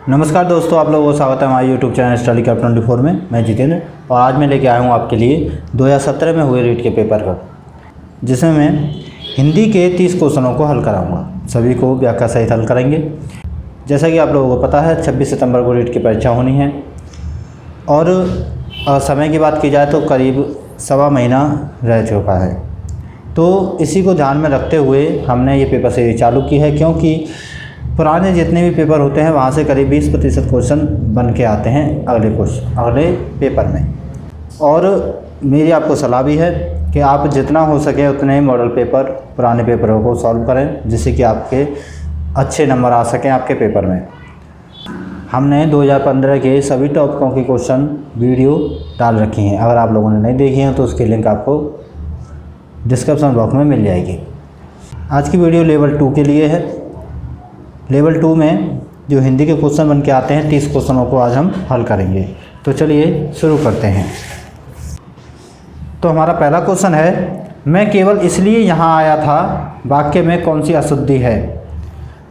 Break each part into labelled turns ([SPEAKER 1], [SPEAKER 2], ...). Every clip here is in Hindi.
[SPEAKER 1] नमस्कार दोस्तों, आप लोगों को स्वागत है हमारे यूट्यूब चैनल स्टडी कैप 24 में। मैं जितेंद्र और आज मैं लेके आया हूँ आपके लिए 2017 में हुए रीट के पेपर का, जिसमें मैं हिंदी के 30 क्वेश्चनों को हल कराऊंगा। सभी को व्याख्या सहित हल करेंगे। जैसा कि आप लोगों को पता है 26 सितंबर को रीट की परीक्षा होनी है और समय की बात की जाए तो करीब सवा महीना रह चुका है। तो इसी को ध्यान में रखते हुए हमने ये पेपर सीरीज चालू की है, क्योंकि पुराने जितने भी पेपर होते हैं वहाँ से करीब 20% क्वेश्चन बन के आते हैं अगले पेपर में। और मेरी आपको सलाह भी है कि आप जितना हो सके उतने ही मॉडल पेपर पुराने पेपरों को सॉल्व करें, जिससे कि आपके अच्छे नंबर आ सकें आपके पेपर में। हमने 2015 के सभी टॉपिकों की क्वेश्चन वीडियो डाल रखी हैं। अगर आप लोगों ने नहीं देखी हैं तो उसकी लिंक आपको डिस्क्रिप्शन बॉक्स में मिल जाएगी। आज की वीडियो लेवल 2 के लिए है। लेवल 2 में जो हिंदी के क्वेश्चन बन के आते हैं 30 क्वेश्चनों को आज हम हल करेंगे। तो चलिए शुरू करते हैं। तो हमारा पहला क्वेश्चन है, मैं केवल इसलिए यहाँ आया था वाक्य में कौन सी अशुद्धि है?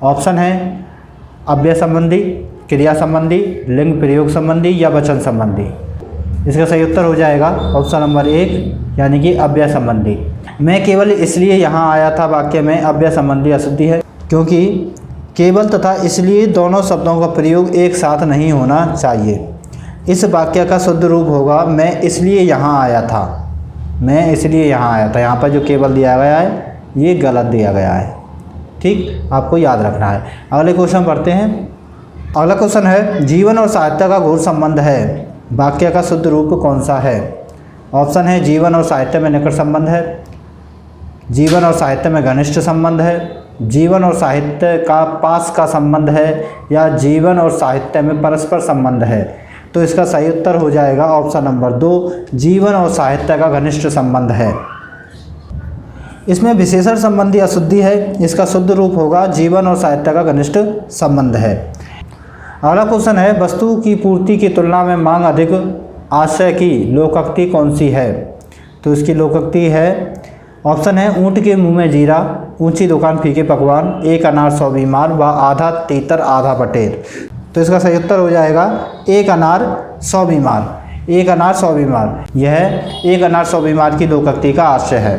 [SPEAKER 1] ऑप्शन है अव्यय संबंधी, क्रिया संबंधी, लिंग प्रयोग संबंधी या वचन संबंधी। इसका सही उत्तर हो जाएगा ऑप्शन नंबर 1 यानी कि अव्यय संबंधी। मैं केवल इसलिए यहाँ आया था वाक्य में अव्यय संबंधी अशुद्धि है, क्योंकि केवल तथा इसलिए दोनों शब्दों का प्रयोग एक साथ नहीं होना चाहिए। इस वाक्य का शुद्ध रूप होगा मैं इसलिए यहाँ आया था। मैं इसलिए यहाँ आया था। यहाँ पर जो केवल दिया गया है ये गलत दिया गया है। ठीक, आपको याद रखना है। अगले क्वेश्चन पढ़ते हैं। अगला क्वेश्चन है, जीवन और साहित्य का घोर संबंध है। वाक्य का शुद्ध रूप कौन सा है? ऑप्शन है जीवन और साहित्य में निकट संबंध है, जीवन और साहित्य में घनिष्ठ संबंध है, जीवन और साहित्य का पास का संबंध है, या जीवन और साहित्य में परस्पर संबंध है। तो इसका सही उत्तर हो जाएगा ऑप्शन नंबर 2, जीवन और साहित्य का घनिष्ठ संबंध है। इसमें विशेषण संबंधी अशुद्धि है। इसका शुद्ध रूप होगा जीवन और साहित्य का घनिष्ठ संबंध है। अगला क्वेश्चन है, वस्तु की पूर्ति की तुलना में मांग अधिक आशय की लोकोक्ति कौन सी है? तो इसकी लोकोक्ति है, ऑप्शन है ऊँट के मुंह में जीरा, ऊंची दुकान फीके पकवान, एक अनार 100 बीमार व आधा तीतर आधा बटेर। तो इसका सही उत्तर हो जाएगा एक अनार 100 बीमार। एक अनार 100 बीमार, यह एक अनार 100 बीमार की लोकोक्ति का आशय है।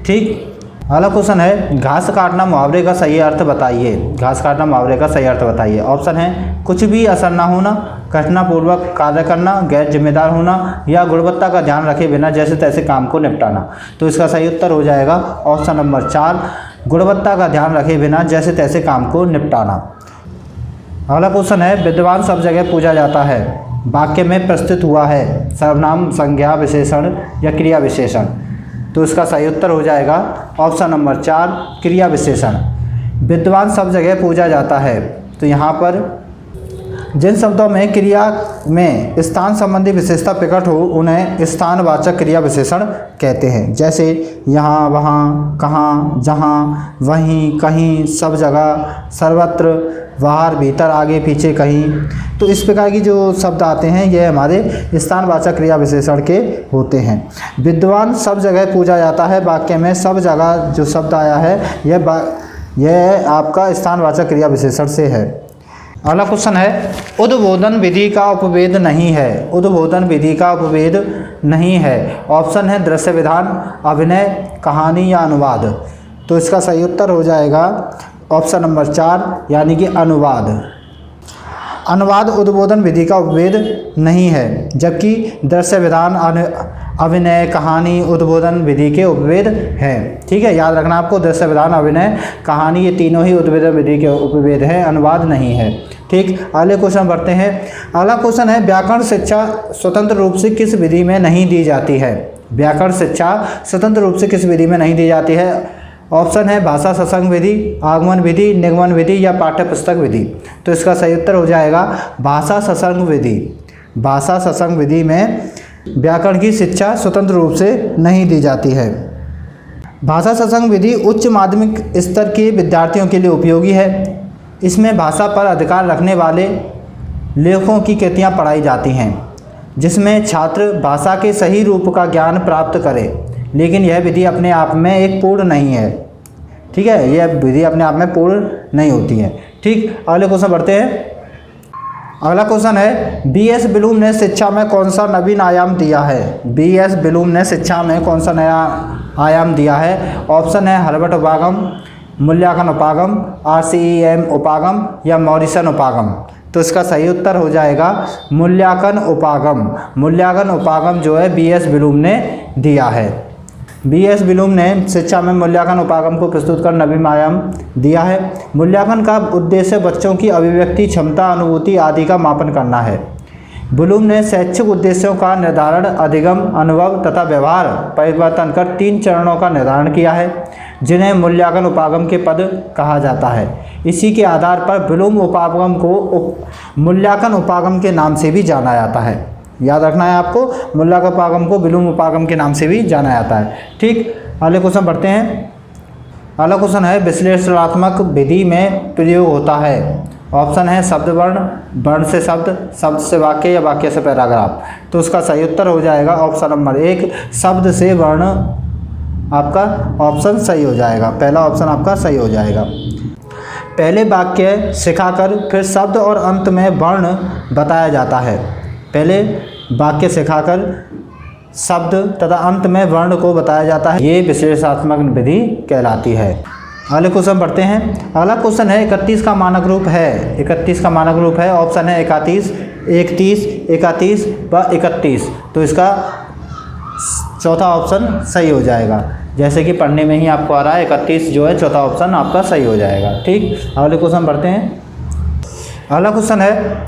[SPEAKER 1] ठीक। अगला क्वेश्चन है, घास काटना मुहावरे का सही अर्थ बताइए। घास काटना मुहावरे का सही अर्थ बताइए। ऑप्शन है कुछ भी असर ना होना, घटनापूर्वक कार्य करना, गैर जिम्मेदार होना, या गुणवत्ता का ध्यान रखे बिना जैसे तैसे काम को निपटाना। तो इसका सही उत्तर हो जाएगा ऑप्शन नंबर 4, गुणवत्ता का ध्यान रखे बिना जैसे तैसे काम को निपटाना। अगला क्वेश्चन है, विद्वान सब जगह पूजा जाता है। वाक्य में प्रस्तुत हुआ है सर्वनाम, संज्ञा, विशेषण या क्रिया विशेषण। तो इसका सही उत्तर हो जाएगा ऑप्शन नंबर 4, क्रिया विशेषण। विद्वान सब जगह पूजा जाता है। तो यहाँ पर जिन शब्दों में क्रिया में स्थान संबंधी विशेषता प्रकट हो उन्हें स्थानवाचक क्रिया विशेषण कहते हैं। जैसे यहाँ, वहाँ, कहाँ, जहाँ, वहीं, कहीं, सब जगह, सर्वत्र, बाहर, भीतर, आगे, पीछे, कहीं। तो इस प्रकार की जो शब्द आते हैं ये हमारे स्थानवाचक क्रिया विशेषण के होते हैं। विद्वान सब जगह पूजा जाता है, वाक्य में सब जगह जो शब्द आया है यह आपका स्थानवाचक क्रिया विशेषण से है। अगला क्वेश्चन है, उद्बोधन विधि का उपवेद नहीं है। उद्बोधन विधि का उपवेद नहीं है। ऑप्शन है दृश्य विधान, अभिनय, कहानी या अनुवाद। तो इसका सही उत्तर हो जाएगा ऑप्शन नंबर 4 यानी कि अनुवाद। अनुवाद उद्बोधन विधि का उपवेद नहीं है, जबकि दृश्य विधान, अभिनय, कहानी उद्बोधन विधि के उपवेद हैं। ठीक है, याद रखना आपको, दृश्य विधान, अभिनय, कहानी ये तीनों ही उद्बोधन विधि के उपवेद हैं, अनुवाद नहीं है। ठीक। अगले क्वेश्चन बढ़ते हैं। अगला क्वेश्चन है, व्याकरण शिक्षा स्वतंत्र रूप से किस विधि में नहीं दी जाती है? व्याकरण शिक्षा स्वतंत्र रूप से किस विधि में नहीं दी जाती है? ऑप्शन है भाषा सत्संग विधि, आगमन विधि, निगमन विधि या पाठ्य पुस्तक विधि। तो इसका सही उत्तर हो जाएगा भाषा सत्संग विधि। भाषा सत्संग विधि में व्याकरण की शिक्षा स्वतंत्र रूप से नहीं दी जाती है। भाषा सत्संग विधि उच्च माध्यमिक स्तर के विद्यार्थियों के लिए उपयोगी है। इसमें भाषा पर अधिकार रखने वाले लेखकों की कृतियाँ पढ़ाई जाती हैं, जिसमें छात्र भाषा के सही रूप का ज्ञान प्राप्त करें। लेकिन यह विधि अपने आप में एक पूर्ण नहीं है। ठीक है, यह विधि अपने आप में पूर्ण नहीं होती है। ठीक। अगले क्वेश्चन बढ़ते हैं। अगला क्वेश्चन है, बी.एस. ब्लूम ने शिक्षा में कौन सा नवीन आयाम दिया है? बी.एस. ब्लूम ने शिक्षा में कौन सा नया आयाम दिया है? ऑप्शन है हर्बर्ट उपागम, मूल्यांकन उपागम, RCEM उपागम या मॉरिसन उपागम। तो इसका सही उत्तर हो जाएगा मूल्यांकन उपागम। मूल्यांकन उपागम जो है बी.एस. ब्लूम ने दिया है। बी.एस. ब्लूम ने शिक्षा में मूल्यांकन उपागम को प्रस्तुत कर नवीन आयाम दिया है। मूल्यांकन का उद्देश्य बच्चों की अभिव्यक्ति क्षमता, अनुभूति आदि का मापन करना है। ब्लूम ने शैक्षिक उद्देश्यों का निर्धारण, अधिगम, अनुभव तथा व्यवहार परिवर्तन कर 3 चरणों का निर्धारण किया है, जिन्हें मूल्यांकन उपागम के पद कहा जाता है। इसी के आधार पर ब्लूम उपागम को मूल्यांकन उपागम के नाम से भी जाना जाता है। याद रखना है आपको, मूल्यांकन उपागम को ब्लूम उपागम के नाम से भी जाना जाता है। ठीक, अगले क्वेश्चन बढ़ते हैं। अगला क्वेश्चन है, विश्लेषणात्मक विधि में प्रयोग होता है। ऑप्शन है शब्द वर्ण, वर्ण से शब्द, शब्द से वाक्य या वाक्य से पैराग्राफ। तो उसका सही उत्तर हो जाएगा ऑप्शन नंबर 1, शब्द से वर्ण। आपका ऑप्शन सही हो जाएगा, पहला ऑप्शन आपका सही हो जाएगा। पहले वाक्य सिखाकर फिर शब्द और अंत में वर्ण बताया जाता है। पहले वाक्य सिखाकर शब्द तथा अंत में वर्ण को बताया जाता है, ये विश्लेषणात्मक विधि कहलाती है। अगले क्वेश्चन बढ़ते हैं। अगला क्वेश्चन है, 31 का मानक रूप है। 31 का मानक रूप है, ऑप्शन है 31, 31, 31 व 31। तो इसका चौथा ऑप्शन सही हो जाएगा। जैसे कि पढ़ने में ही आपको आ रहा है, 31 जो है चौथा ऑप्शन आपका सही हो जाएगा। ठीक, अगले क्वेश्चन बढ़ते हैं। अगला क्वेश्चन है,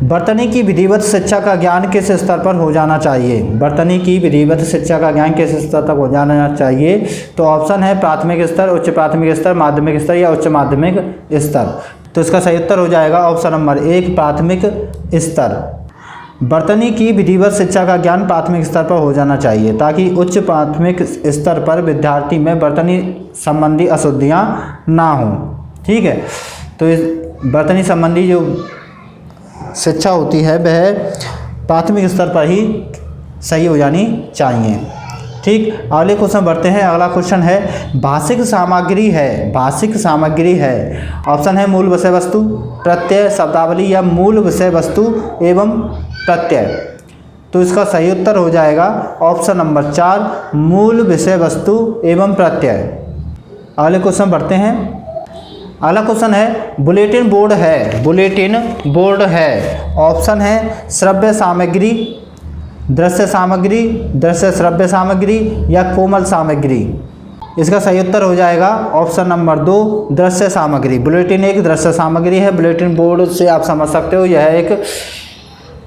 [SPEAKER 1] वर्तनी की विधिवत शिक्षा का ज्ञान किस स्तर पर हो जाना चाहिए? वर्तनी की विधिवत शिक्षा का ज्ञान किस स्तर तक हो जाना चाहिए? तो ऑप्शन है प्राथमिक स्तर, उच्च प्राथमिक स्तर, माध्यमिक स्तर या उच्च माध्यमिक स्तर। तो इसका सही उत्तर हो जाएगा ऑप्शन नंबर 1, प्राथमिक स्तर। वर्तनी की विधिवत शिक्षा का ज्ञान प्राथमिक स्तर पर हो जाना चाहिए, ताकि उच्च प्राथमिक स्तर पर विद्यार्थी में वर्तनी संबंधी अशुद्धियाँ ना हों। ठीक है, तो इस वर्तनी संबंधी जो शिक्षा होती है वह प्राथमिक स्तर पर ही सही हो जानी चाहिए। ठीक, अगले क्वेश्चन बढ़ते हैं। अगला क्वेश्चन है, भाषिक सामग्री है। भाषिक सामग्री है, ऑप्शन है मूल विषय वस्तु, प्रत्यय, शब्दावली या मूल विषय वस्तु एवं प्रत्यय। तो इसका सही उत्तर हो जाएगा ऑप्शन नंबर 4, मूल विषय वस्तु एवं प्रत्यय। अगले क्वेश्चन बढ़ते हैं। अगला क्वेश्चन है, बुलेटिन बोर्ड है। बुलेटिन बोर्ड है, ऑप्शन है श्रव्य सामग्री, दृश्य सामग्री, दृश्य श्रव्य सामग्री या कोमल सामग्री। इसका सही उत्तर हो जाएगा ऑप्शन नंबर 2, दृश्य सामग्री। बुलेटिन एक दृश्य सामग्री है। बुलेटिन बोर्ड से आप समझ सकते हो यह एक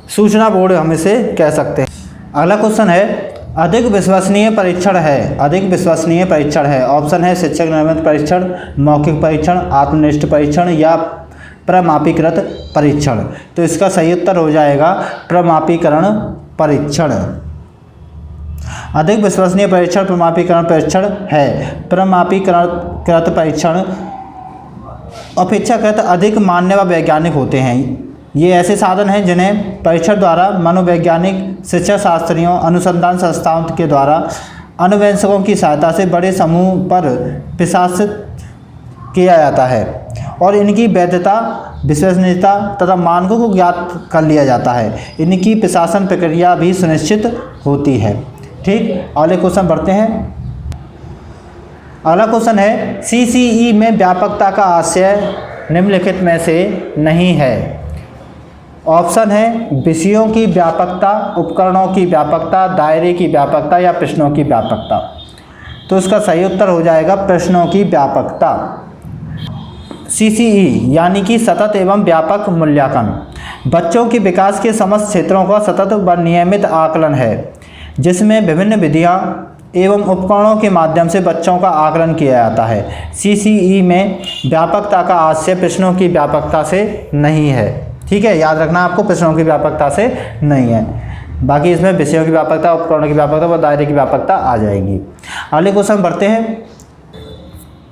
[SPEAKER 1] सूचना बोर्ड हम इसे कह सकते हैं। अगला क्वेश्चन है, अधिक विश्वसनीय परीक्षण है। अधिक विश्वसनीय परीक्षण है, ऑप्शन है शिक्षक निर्मित परीक्षण, मौखिक परीक्षण, आत्मनिष्ठ परीक्षण या प्रमापीकृत परीक्षण। तो इसका सही उत्तर हो जाएगा प्रमापीकरण परीक्षण। अधिक विश्वसनीय परीक्षण प्रमापीकरण परीक्षण है। प्रमापीकृत परीक्षण अपेक्षाकृत अधिक मान्य व वैज्ञानिक होते हैं। ये ऐसे साधन हैं जिन्हें परीक्षण द्वारा मनोवैज्ञानिक, शिक्षा शास्त्रियों, अनुसंधान संस्थाओं के द्वारा अनुवंशकों की सहायता से बड़े समूह पर प्रशासित किया जाता है और इनकी वैधता, विश्वसनीयता तथा मानकों को ज्ञात कर लिया जाता है। इनकी प्रशासन प्रक्रिया भी सुनिश्चित होती है। ठीक, अगले क्वेश्चन बढ़ते हैं। अगला क्वेश्चन है, CCE में व्यापकता का आशय निम्नलिखित में से नहीं है। ऑप्शन है विषयों की व्यापकता, उपकरणों की व्यापकता, दायरे की व्यापकता या प्रश्नों की व्यापकता। तो इसका सही उत्तर हो जाएगा प्रश्नों की व्यापकता। CCE यानी कि सतत एवं व्यापक मूल्यांकन बच्चों के विकास के समस्त क्षेत्रों का सतत व नियमित आकलन है, जिसमें विभिन्न विधियाँ एवं उपकरणों के माध्यम से बच्चों का आकलन किया जाता है। CCE में व्यापकता का आशय प्रश्नों की व्यापकता से नहीं है। ठीक है, याद रखना आपको, प्रश्नों की व्यापकता से नहीं है। बाकी इसमें विषयों की व्यापकता, उपकरणों की व्यापकता व दायरे की व्यापकता आ जाएगी। अगले क्वेश्चन बढ़ते हैं।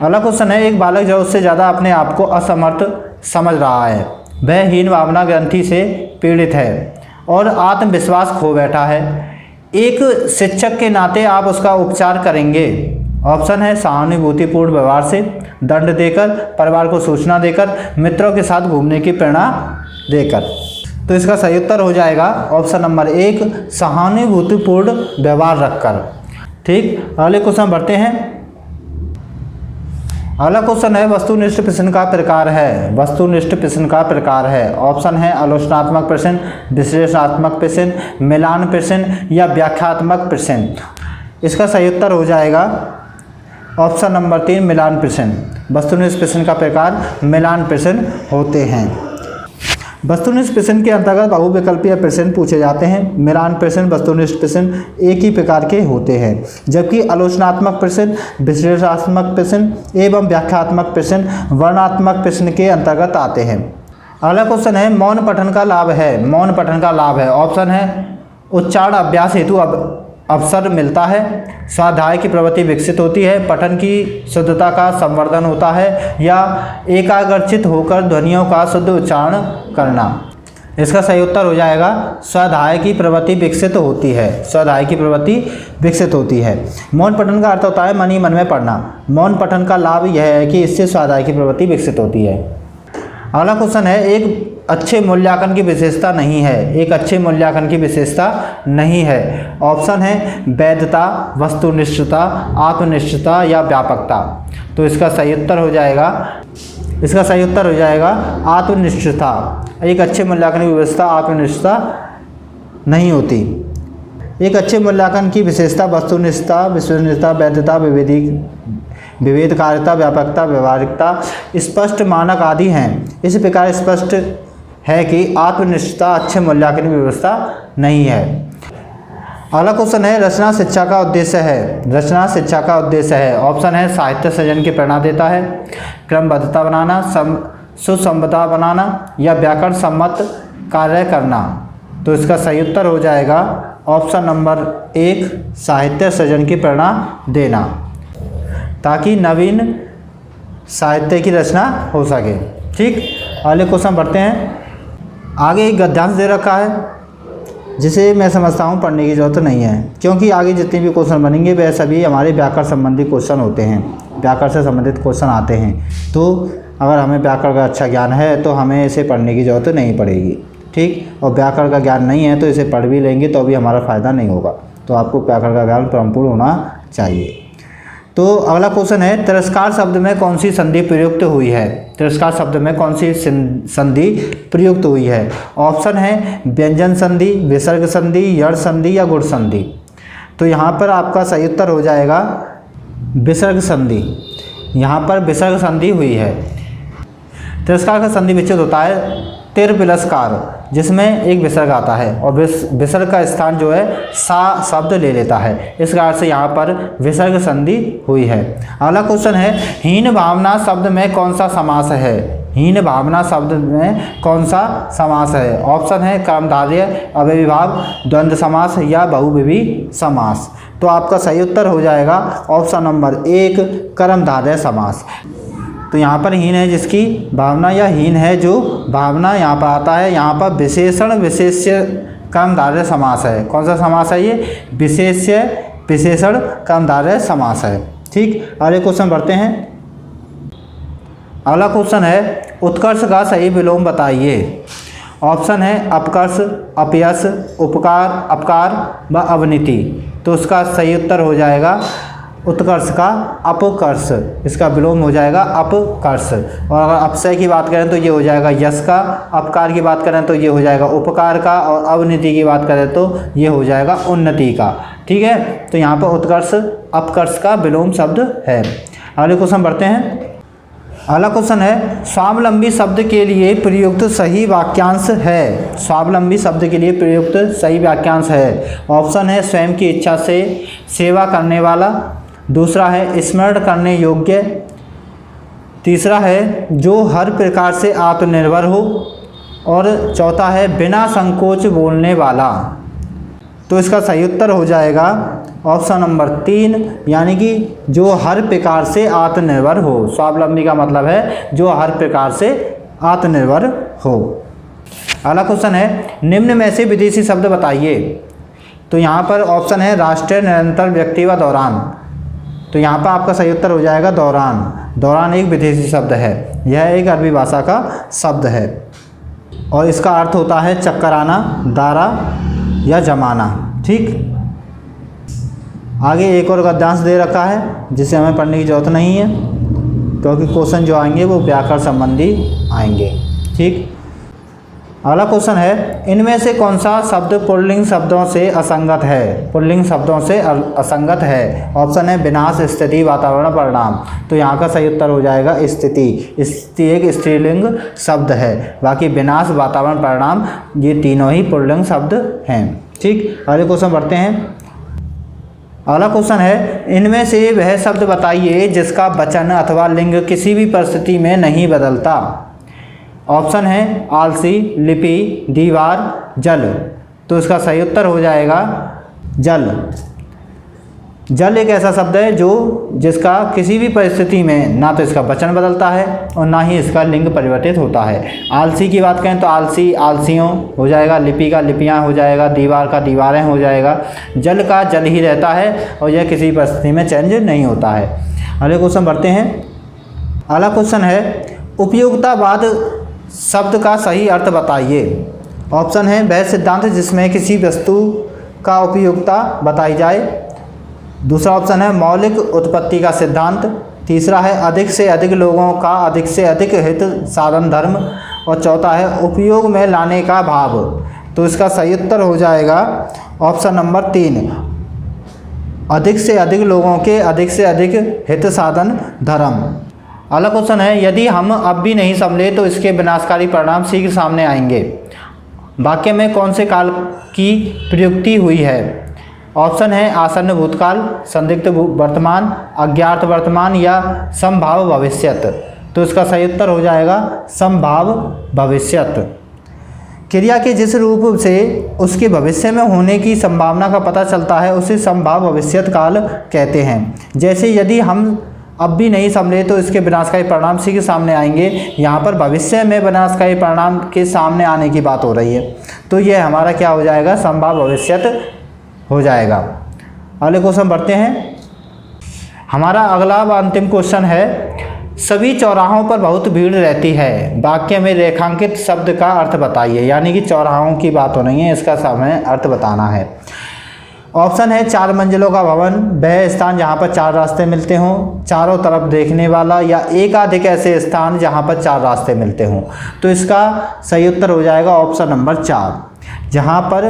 [SPEAKER 1] अगला क्वेश्चन है, एक बालक जो उससे ज़्यादा अपने आप को असमर्थ समझ रहा है, वह हीन भावना ग्रंथि से पीड़ित है और आत्मविश्वास खो बैठा है। एक शिक्षक के नाते आप उसका उपचार करेंगे। ऑप्शन है सहानुभूतिपूर्ण व्यवहार से, दंड देकर, परिवार को सूचना देकर, मित्रों के साथ घूमने की प्रेरणा देकर। तो इसका सही उत्तर हो जाएगा ऑप्शन नंबर 1, सहानुभूतिपूर्ण व्यवहार रखकर। ठीक, अगले क्वेश्चन बढ़ते हैं। अगला क्वेश्चन है वस्तुनिष्ठ प्रश्न का प्रकार है। वस्तुनिष्ठ प्रश्न का प्रकार है, ऑप्शन है आलोचनात्मक प्रश्न, विश्लेषणात्मक प्रश्न, मिलान प्रश्न या व्याख्यात्मक प्रश्न। इसका सही उत्तर हो जाएगा ऑप्शन नंबर 3, मिलान प्रश्न। वस्तुनिष्ठ प्रश्न का प्रकार मिलान प्रश्न होते हैं। वस्तुनिष्ठ प्रश्न के अंतर्गत बहुविकल्पीय प्रश्न पूछे जाते हैं। मिलान प्रश्न, वस्तुनिष्ठ प्रश्न एक ही प्रकार के होते हैं, जबकि आलोचनात्मक प्रश्न, विश्लेषणात्मक प्रश्न एवं व्याख्यात्मक प्रश्न वर्णनात्मक प्रश्न के अंतर्गत आते हैं। अगला क्वेश्चन है मौन पठन का लाभ है। मौन पठन का लाभ है, ऑप्शन है उच्चारण अभ्यास हेतु अवसर मिलता है, स्वाध्याय की प्रवृत्ति विकसित होती है, पठन की शुद्धता का संवर्धन होता है या एकाग्रचित होकर ध्वनियों का शुद्ध उच्चारण करना। इसका सही उत्तर हो जाएगा स्वाध्याय की प्रवृत्ति विकसित होती है। स्वाध्याय की प्रवृत्ति विकसित होती है। मौन पठन का अर्थ होता है मन ही मन में पढ़ना। मौन पठन का लाभ यह है कि इससे स्वाध्याय की प्रवृत्ति विकसित होती है। अगला क्वेश्चन है एक अच्छे मूल्यांकन की विशेषता नहीं है। एक अच्छे मूल्यांकन की विशेषता नहीं है, ऑप्शन है वैधता, वस्तुनिष्ठता, आत्मनिष्ठता या व्यापकता। तो इसका सही उत्तर हो जाएगा आत्मनिष्ठता। एक अच्छे मूल्यांकन की विशेषता आत्मनिष्ठता नहीं होती। एक अच्छे मूल्यांकन की विशेषता वस्तुनिष्ठता, विश्वसनीयता, वैधता, विवेककारिता, व्यापकता, व्यवहारिकता, स्पष्ट मानक आदि हैं। इस प्रकार स्पष्ट है कि आत्मनिष्ठता अच्छे मूल्यांकन की व्यवस्था नहीं है। अगला क्वेश्चन है रचना शिक्षा का उद्देश्य है। रचना शिक्षा का उद्देश्य है, ऑप्शन है साहित्य सृजन की प्रेरणा देता है, क्रमबद्धता बनाना, सुसंबद्धता बनाना या व्याकरण सम्मत कार्य करना। तो इसका सही उत्तर हो जाएगा ऑप्शन नंबर 1, साहित्य सृजन की प्रेरणा देना, ताकि नवीन साहित्य की रचना हो सके। ठीक, अगले क्वेश्चन बढ़ते हैं। आगे एक गद्यांश दे रखा है जिसे मैं समझता हूँ पढ़ने की ज़रूरत नहीं है, क्योंकि आगे जितने भी क्वेश्चन बनेंगे वह सभी हमारे व्याकरण संबंधी क्वेश्चन होते हैं, व्याकरण से संबंधित क्वेश्चन आते हैं। तो अगर हमें व्याकरण का अच्छा ज्ञान है तो हमें इसे पढ़ने की ज़रूरत नहीं पड़ेगी। ठीक, और व्याकरण का ज्ञान नहीं है तो इसे पढ़ भी लेंगे तो भी हमारा फ़ायदा नहीं होगा। तो आपको व्याकरण का ज्ञान संपूर्ण होना चाहिए। तो अगला क्वेश्चन है तिरस्कार शब्द में कौन सी संधि प्रयुक्त हुई है। तिरस्कार शब्द में कौन सी संधि प्रयुक्त हुई है, ऑप्शन है व्यंजन संधि, विसर्ग संधि, यड़ संधि या गुण संधि। तो यहाँ पर आपका सही उत्तर हो जाएगा विसर्ग संधि। यहाँ पर विसर्ग संधि हुई है। तिरस्कार का संधि विच्छेद होता है तिरविलस्कार, जिसमें एक विसर्ग आता है और विसर्ग का स्थान जो है सा शब्द ले लेता है। इस कारण से यहाँ पर विसर्ग संधि हुई है। अगला क्वेश्चन है हीन भावना शब्द में कौन सा समास है। हीन भावना शब्द में कौन सा समास है, ऑप्शन है कर्मधारय, अव्ययीभाव, द्वंद्व समास या बहुव्रीहि समास। तो आपका सही उत्तर हो जाएगा ऑप्शन नंबर 1, कर्मधारय समास। तो यहाँ पर हीन है जिसकी भावना या हीन है जो भावना यहाँ पर आता है। यहाँ पर विशेषण विशेष्य कर्मधारय समास है। कौन सा समास है ये, विशेषण कर्मधारय समास है। ठीक, अगले क्वेश्चन बढ़ते हैं। अगला क्वेश्चन है उत्कर्ष का सही विलोम बताइए। ऑप्शन है अपकर्ष, अपयश, उपकार, अपकार व अवनीति। तो उसका सही उत्तर हो जाएगा उत्कर्ष का अपकर्ष। इसका विलोम हो जाएगा अपकर्ष। और अगर अपसय की बात करें तो ये हो जाएगा यश का, अपकार की बात करें तो ये हो जाएगा उपकार का, और अवनीति की बात करें तो ये हो जाएगा उन्नति का। ठीक है, तो यहाँ पर उत्कर्ष अपकर्ष का विलोम शब्द है। अगले क्वेश्चन बढ़ते हैं। अगला क्वेश्चन है स्वावलंबी शब्द के लिए प्रयुक्त सही वाक्यांश है। स्वावलंबी शब्द के लिए प्रयुक्त सही वाक्यांश है, ऑप्शन है स्वयं की इच्छा से सेवा करने वाला, दूसरा है स्मरण करने योग्य, तीसरा है जो हर प्रकार से आत्मनिर्भर हो, और चौथा है बिना संकोच बोलने वाला। तो इसका सही उत्तर हो जाएगा ऑप्शन नंबर 3, यानी कि जो हर प्रकार से आत्मनिर्भर हो। स्वावलंबी का मतलब है जो हर प्रकार से आत्मनिर्भर हो। अगला क्वेश्चन है निम्न में से विदेशी शब्द बताइए। तो यहाँ पर ऑप्शन है राष्ट्रीय, निरंतर, व्यक्ति व दौरान। तो यहाँ पर आपका सही उत्तर हो जाएगा दौरान। दौरान एक विदेशी शब्द है, यह एक अरबी भाषा का शब्द है। और इसका अर्थ होता है चक्कर आना, दारा या जमाना। ठीक, आगे एक और गद्यांश दे रखा है जिसे हमें पढ़ने की ज़रूरत नहीं है, क्योंकि क्वेश्चन जो आएंगे वो व्याकरण संबंधी आएंगे। ठीक, अगला क्वेश्चन है, इनमें से कौन सा शब्द पुल्लिंग शब्दों से असंगत है? पुल्लिंग शब्दों से असंगत है। ऑप्शन है विनाश, स्थिति, वातावरण, परिणाम। तो यहाँ का सही उत्तर हो जाएगा स्थिति। स्थिति एक स्त्रीलिंग शब्द है, बाकी विनाश, वातावरण, परिणाम ये तीनों ही पुल्लिंग शब्द हैं। ठीक, अगले क्वेश्चन बढ़ते हैं। अगला क्वेश्चन है, इनमें से वह शब्द बताइए जिसका वचन अथवा लिंग किसी भी परिस्थिति में नहीं बदलता। ऑप्शन है आलसी, लिपि, दीवार, जल। तो इसका सही उत्तर हो जाएगा जल। जल एक ऐसा शब्द है जिसका किसी भी परिस्थिति में ना तो इसका वचन बदलता है और ना ही इसका लिंग परिवर्तित होता है। आलसी की बात करें तो आलसी, आलसियों हो जाएगा, लिपि का लिपियाँ हो जाएगा, दीवार का दीवारें हो जाएगा, जल का जल ही रहता है और यह किसी परिस्थिति में चेंज नहीं होता है। अगले क्वेश्चन बढ़ते हैं। अगला क्वेश्चन है, उपयोगितावाद शब्द का सही अर्थ बताइए। ऑप्शन है वह सिद्धांत जिसमें किसी वस्तु का उपयोगिता बताई जाए। दूसरा ऑप्शन है मौलिक उत्पत्ति का सिद्धांत। तीसरा है अधिक से अधिक लोगों का अधिक से अधिक हित साधन धर्म। और चौथा है उपयोग में लाने का भाव। तो इसका सही उत्तर हो जाएगा ऑप्शन नंबर 3, अधिक से अधिक लोगों के अधिक से अधिक हित साधन धर्म। अगला क्वेश्चन है, यदि हम अब भी नहीं संभले तो इसके विनाशकारी परिणाम शीघ्र सामने आएंगे। वाक्य में कौन से काल की प्रयुक्ति हुई है? ऑप्शन है आसन्न भूतकाल, संदिग्ध वर्तमान, अज्ञात वर्तमान या संभाव भविष्यत। तो इसका सही उत्तर हो जाएगा संभाव भविष्यत। क्रिया के जिस रूप से उसके भविष्य में होने की संभावना का पता चलता है उसे संभाव भविष्यत काल कहते हैं। जैसे यदि हम अब भी नहीं संभले तो इसके विनाशकारी परिणाम शीघ्र सामने आएंगे। यहाँ पर भविष्य में विनाशकारी परिणाम के सामने आने की बात हो रही है, तो यह हमारा क्या हो जाएगा? संभाव भविष्यत हो जाएगा। अगले क्वेश्चन बढ़ते हैं। हमारा अगला व अंतिम क्वेश्चन है, सभी चौराहों पर बहुत भीड़ रहती है। वाक्य में रेखांकित शब्द का अर्थ बताइए। यानी कि चौराहों की बात हो रही है, इसका हमें अर्थ बताना है। ऑप्शन है 4 मंजिलों का भवन, वह स्थान जहाँ पर 4 रास्ते मिलते हों, चारों तरफ देखने वाला, या एकाधिक ऐसे स्थान जहाँ पर 4 रास्ते मिलते हों। तो इसका सही उत्तर हो जाएगा ऑप्शन नंबर 4, जहाँ पर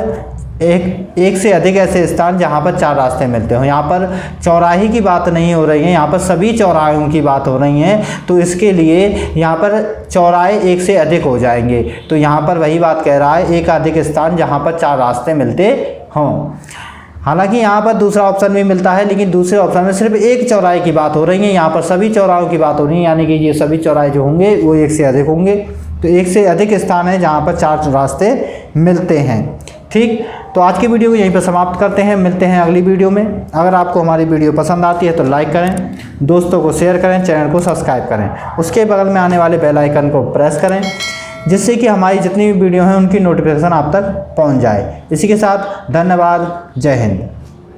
[SPEAKER 1] एक से अधिक ऐसे स्थान जहाँ पर 4 रास्ते मिलते हों। यहाँ पर चौराहे की बात नहीं हो रही है, यहाँ पर सभी चौराहों की बात हो रही है। तो इसके लिए यहाँ पर चौराहे एक से अधिक हो जाएंगे। तो यहाँ पर वही बात कह रहा है, एकाधिक स्थान जहाँ पर 4 रास्ते मिलते हों। हालांकि यहाँ पर दूसरा ऑप्शन भी मिलता है, लेकिन दूसरे ऑप्शन में सिर्फ एक चौराहे की बात हो रही है, यहाँ पर सभी चौराहों की बात हो रही है। यानी कि ये सभी चौराहे जो होंगे वो एक से अधिक होंगे। तो एक से अधिक स्थान है जहाँ पर 4 रास्ते मिलते हैं। ठीक, तो आज की वीडियो को यहीं पर समाप्त करते हैं। मिलते हैं अगली वीडियो में। अगर आपको हमारी वीडियो पसंद आती है तो लाइक करें, दोस्तों को शेयर करें, चैनल को सब्सक्राइब करें, उसके बगल में आने वाले बेल आइकन को प्रेस करें, जिससे कि हमारी जितनी भी वीडियो हैं उनकी नोटिफिकेशन आप तक पहुंच जाए। इसी के साथ धन्यवाद। जय हिंद।